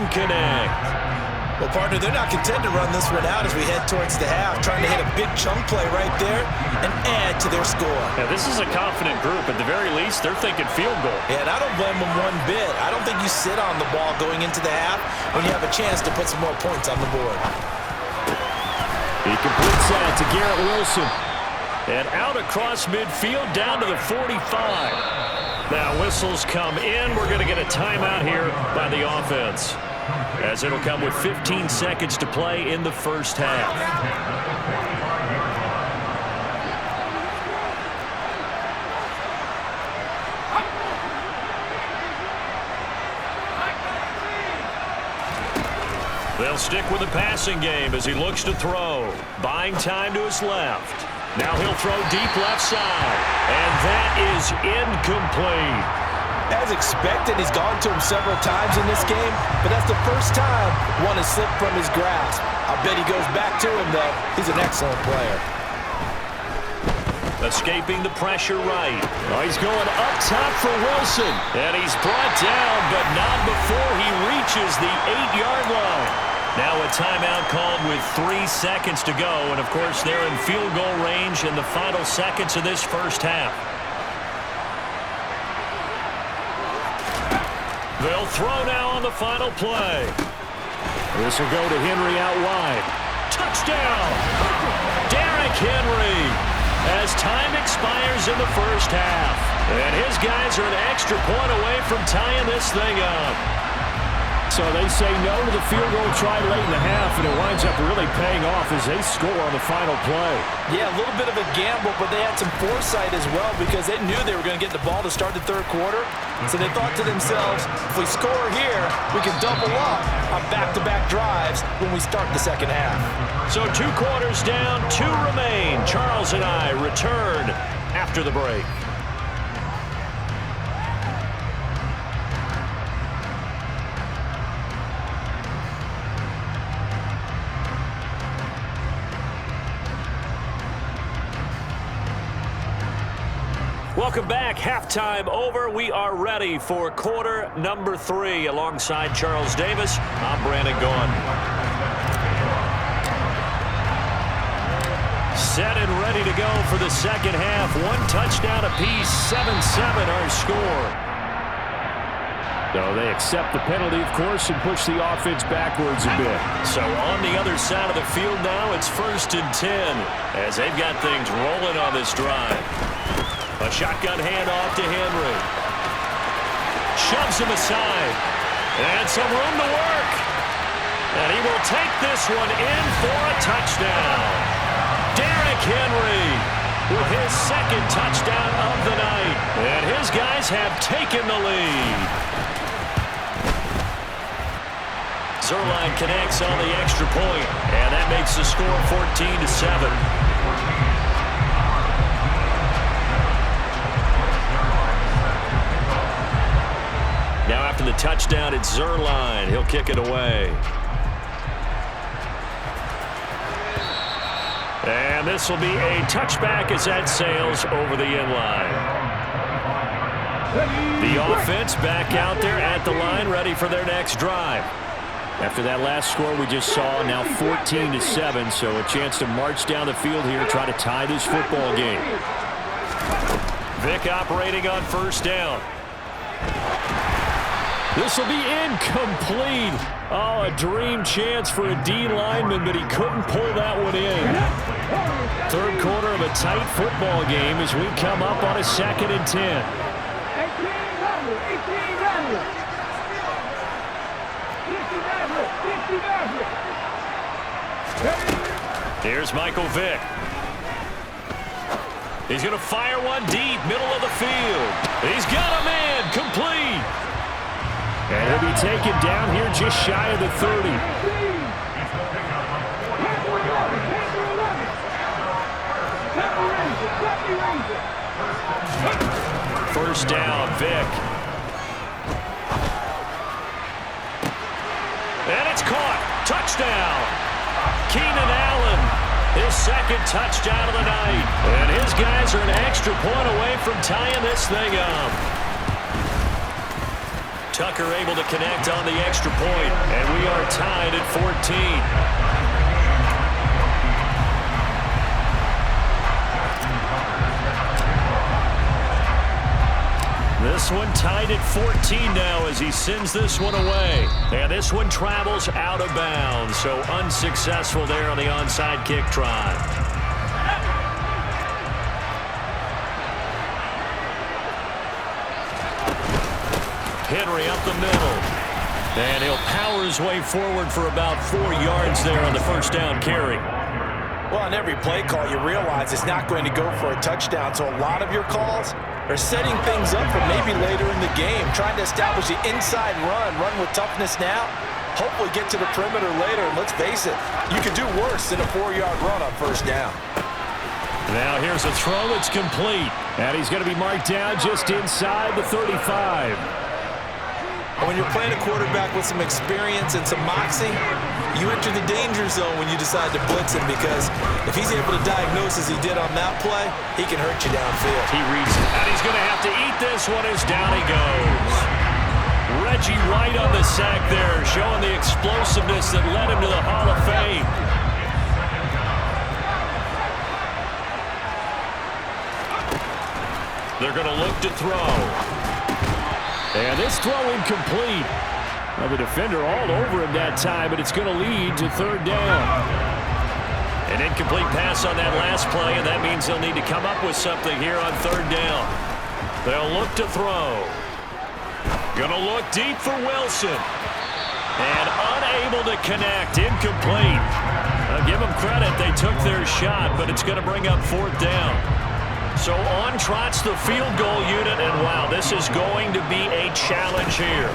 couldn't connect. Well, partner, they're not content to run this one out as we head towards the half, trying to hit a big chunk play right there and add to their score. Yeah, this is a confident group. At the very least, they're thinking field goal. Yeah, and I don't blame them one bit. I don't think you sit on the ball going into the half when you have a chance to put some more points on the board. He completes that to Garrett Wilson. And out across midfield down to the 45. Now whistles come in. We're going to get a timeout here by the offense, as it'll come with 15 seconds to play in the first half. They'll stick with the passing game as he looks to throw. Buying time to his left. Now he'll throw deep left side. And that is incomplete. As expected, he's gone to him several times in this game, but that's the first time one has slipped from his grasp. I bet he goes back to him, though. He's an excellent player. Escaping the pressure right. Oh, he's going up top for Wilson. And he's brought down, but not before he reaches the 8-yard line. Now a timeout called with 3 seconds to go. And, of course, they're in field goal range in the final seconds of this first half. They'll throw now on the final play. This will go to Henry out wide. Touchdown! Derrick Henry, as time expires in the first half. And his guys are an extra point away from tying this thing up. So they say no to the field goal try late in the half, and it winds up really paying off as they score on the final play. Yeah, a little bit of a gamble, but they had some foresight as well because they knew they were going to get the ball to start the third quarter. So they thought to themselves, if we score here, we can double up on back-to-back drives when we start the second half. So 2 quarters down, 2 remain. Charles and I return after the break. Welcome back. Halftime over. We are ready for quarter number 3. Alongside Charles Davis, I'm Brandon Gaughan. Set and ready to go for the second half. 1 touchdown apiece, 7-7 our score. So they accept the penalty, of course, and push the offense backwards a bit. So on the other side of the field now, it's 1st and 10 as they've got things rolling on this drive. A shotgun handoff to Henry. Shoves him aside. And some room to work. And he will take this one in for a touchdown. Derrick Henry with his 2nd touchdown of the night. And his guys have taken the lead. Zuerlein connects on the extra point. And that makes the score 14-7. Now after the touchdown, it's Zuerlein. He'll kick it away. And this will be a touchback as that sails over the end line. The offense back out there at the line, ready for their next drive. After that last score we just saw, now 14-7, so a chance to march down the field here, try to tie this football game. Vick operating on 1st down. This will be incomplete. Oh, a dream chance for a D lineman, but he couldn't pull that one in. 3rd quarter of a tight football game as we come up on a 2nd and 10. Here's Michael Vick. He's going to fire one deep, middle of the field. He's got a man, complete. And he'll be taken down here just shy of the 30. First down, Vick. And it's caught. Touchdown. Keenan Allen, his 2nd touchdown of the night. And his guys are an extra point away from tying this thing up. Tucker able to connect on the extra point. And are tied at 14. This one tied at 14 now as he sends this one away. And this one travels out of bounds, so unsuccessful there on the onside kick try. Henry up the middle. And he'll power his way forward for about 4 yards there on the first down carry. Well, on every play call, you realize it's not going to go for a touchdown, so a lot of your calls are setting things up for maybe later in the game, trying to establish the inside run with toughness now, hopefully get to the perimeter later, and let's face it, you could do worse than a 4-yard run on first down. Now here's a throw that's complete, and he's going to be marked down just inside the 35. When you're playing a quarterback with some experience and some moxie, you enter the danger zone when you decide to blitz him, because if he's able to diagnose as he did on that play, he can hurt you downfield. He reads it, and he's going to have to eat this one as down he goes. Reggie White on the sack there, showing the explosiveness that led him to the Hall of Fame. They're going to look to throw. And this throw incomplete. Well, the defender all over him that time, but it's going to lead to third down. An incomplete pass on that last play, and that means they'll need to come up with something here on third down. They'll look to throw. Going to look deep for Wilson. And unable to connect. Incomplete. I'll give them credit. They took their shot, but it's going to bring up fourth down. So on trots the field goal unit, and wow, this is going to be a challenge here.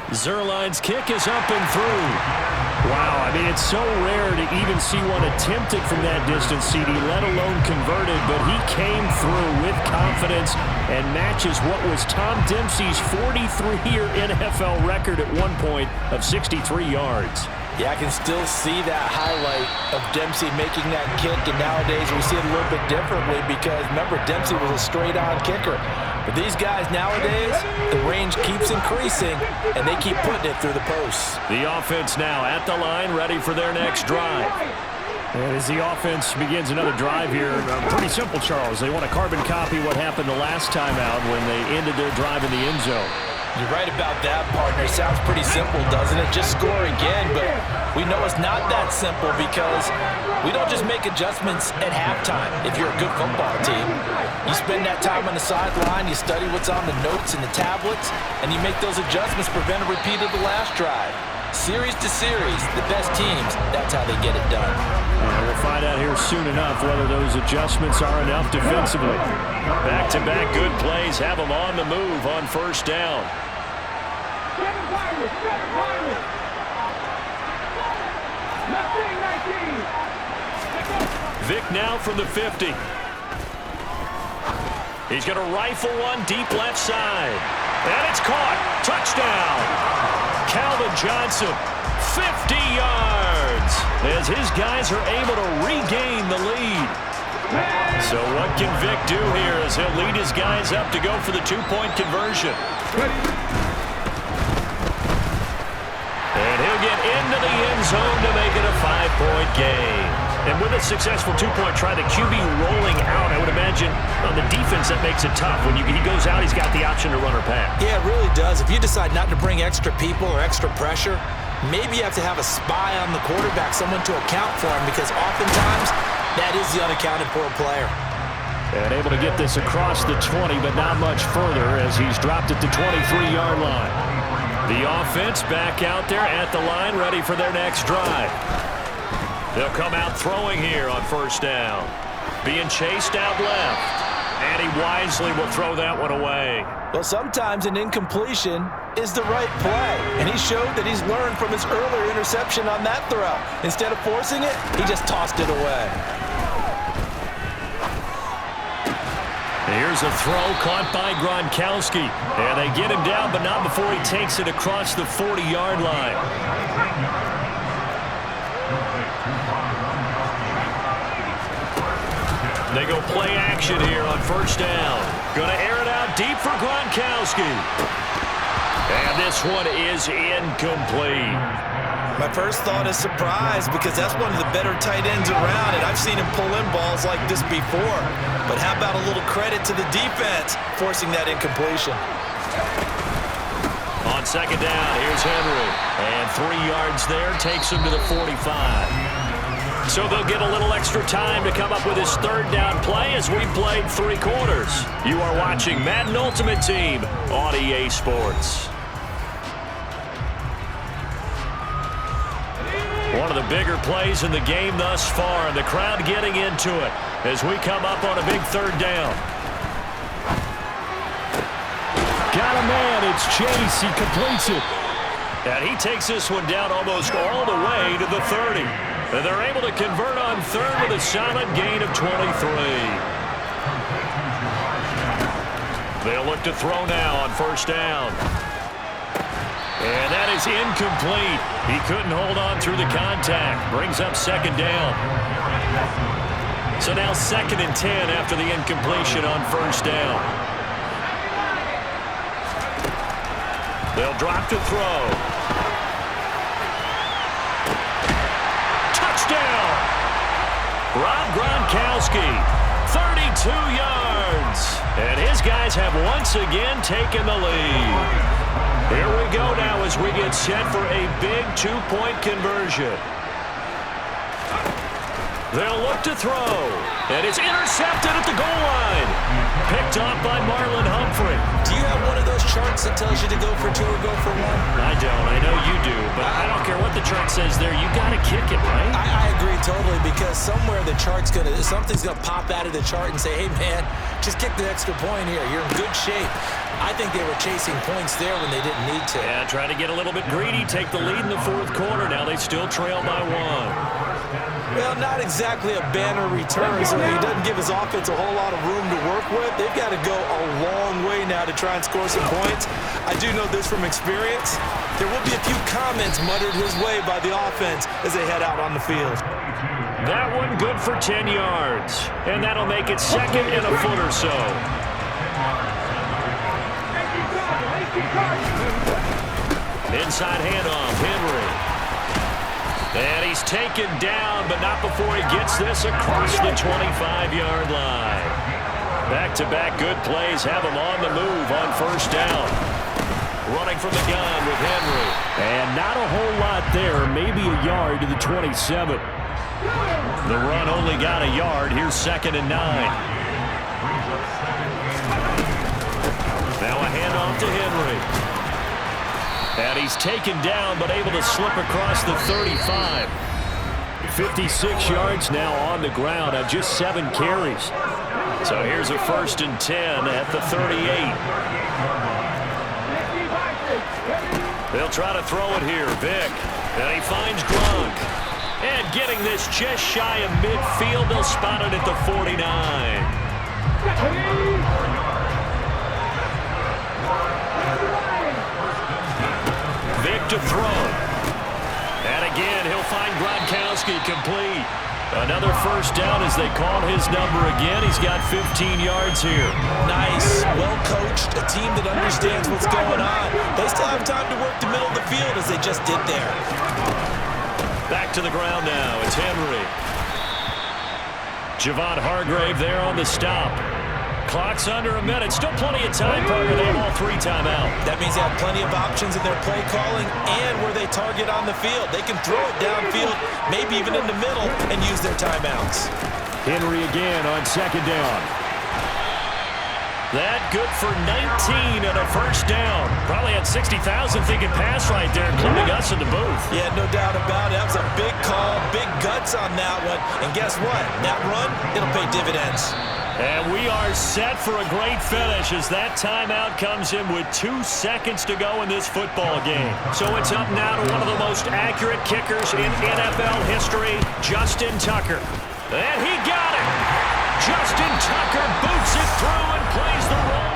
Zuerlein's kick is up and through. Wow, I mean, it's so rare to even see one attempted from that distance, CD, let alone converted, but he came through with confidence and matches what was Tom Dempsey's 43-year NFL record at one point of 63 yards. Yeah, I can still see that highlight of Dempsey making that kick, and nowadays we see it a little bit differently because, remember, Dempsey was a straight-on kicker. But these guys nowadays, the range keeps increasing, and they keep putting it through the posts. The offense now at the line, ready for their next drive. And as the offense begins another drive here, pretty simple, Charles. They want to carbon copy what happened the last time out when they ended their drive in the end zone. You're right about that, partner. Sounds pretty simple, doesn't it? Just score again, but we know it's not that simple because we don't just make adjustments at halftime if you're a good football team. You spend that time on the sideline, you study what's on the notes and the tablets, and you make those adjustments, prevent a repeat of the last drive. Series to series, the best teams, that's how they get it done. We'll find out here soon enough whether those adjustments are enough defensively. Back-to-back good plays have them on the move on first down. Vick now from the 50. He's going to rifle one deep left side. And it's caught. Touchdown. Calvin Johnson, 50 yards, as his guys are able to regain the lead. So what can Vick do here as he'll lead his guys up to go for the two-point conversion? And he'll get into the end zone to make it a 5-point game. And with a successful two-point try, the QB rolling out, I would imagine on the defense that makes it tough. When he goes out, he's got the option to run or pass. Yeah, it really does. If you decide not to bring extra people or extra pressure, maybe you have to have a spy on the quarterback, someone to account for him, because oftentimes that is the unaccounted for player. And able to get this across the 20, but not much further as he's dropped it to 23-yard line. The offense back out there at the line, ready for their next drive. They'll come out throwing here on first down. Being chased out left. And he wisely will throw that one away. Well, sometimes an incompletion is the right play. And he showed that he's learned from his earlier interception on that throw. Instead of forcing it, he just tossed it away. Here's a throw caught by Gronkowski. And they get him down, but not before he takes it across the 40-yard line. They go play action here on first down. Going to air it out deep for Gronkowski. And And this one is incomplete. My first thought is surprise because that's one of the better tight ends around, and I've seen him pull in balls like this before. But how about a little credit to the defense forcing that incompletion? On second down, here's Henry. And 3 yards there takes him to the 45. So they'll get a little extra time to come up with his third down play as we played 3 quarters. You are watching Madden Ultimate Team on EA Sports. One of the bigger plays in the game thus far, and the crowd getting into it as we come up on a big third down. Got a man, it's Chase, he completes it. And he takes this one down almost all the way to the 30. And they're able to convert on third with a solid gain of 23. They'll look to throw now on first down. And that is incomplete. He couldn't hold on through the contact. Brings up second down. So now 2nd and 10 after the incompletion on first down. They'll drop to throw. Touchdown! Rob Gronkowski, 32 yards. And his guys have once again taken the lead. Here we go now as we get set for a big 2-point conversion. They'll look to throw. And it's intercepted at the goal line. Picked off by Marlon Humphrey. Do you have one of those charts that tells you to go for 2 or go for 1? I don't. I know you do. But I don't care what the chart says there. You got to kick it, right? I agree totally because somewhere the chart's something's going to pop out of the chart and say, hey, man, just kick the extra point here. You're in good shape. I think they were chasing points there when they didn't need to. Yeah, trying to get a little bit greedy, take the lead in the 4th quarter. Now they still trail by 1. Well, not exactly a banner return, so he doesn't give his offense a whole lot of room to work with. They've got to go a long way now to try and score some points. I do know this from experience. There will be a few comments muttered his way by the offense as they head out on the field. That one good for 10 yards, and that'll make it 2nd and a foot or so. Inside handoff, Henry. And he's taken down, but not before he gets this across the 25-yard line. Back-to-back good plays have him on the move on first down. Running from the gun with Henry. And not a whole lot there, maybe a yard to the 27. The run only got a yard. Here's 2nd and 9. Now a handoff to Henry. And he's taken down, but able to slip across the 35. 56 yards now on the ground on just 7 carries. So here's a 1st and 10 at the 38. They'll try to throw it here. Vick. And he finds Gronk. And getting this just shy of midfield, they'll spot it at the 49. Vick to throw. And again, he'll find Gronkowski complete. Another first down as they call his number again. He's got 15 yards here. Nice. Well coached. A team that understands what's going on. They still have time to work the middle of the field as they just did there. Back to the ground now. It's Henry. Javon Hargrave there on the stop. Clock's under a minute. Still plenty of time, partner. They have all 3 timeout. That means they have plenty of options in their play calling and where they target on the field. They can throw it downfield, maybe even in the middle, and use their timeouts. Henry again on second down. That good for 19 and a first down. Probably had 60,000 thinking pass right there, including us in the booth. Yeah, no doubt about it. That was a big call, big guts on that one. And guess what? That run, it'll pay dividends. And we are set for a great finish as that timeout comes in with 2 seconds to go in this football game. So it's up now to one of the most accurate kickers in NFL history, Justin Tucker. And he got it. Justin Tucker boots it through and plays the roll.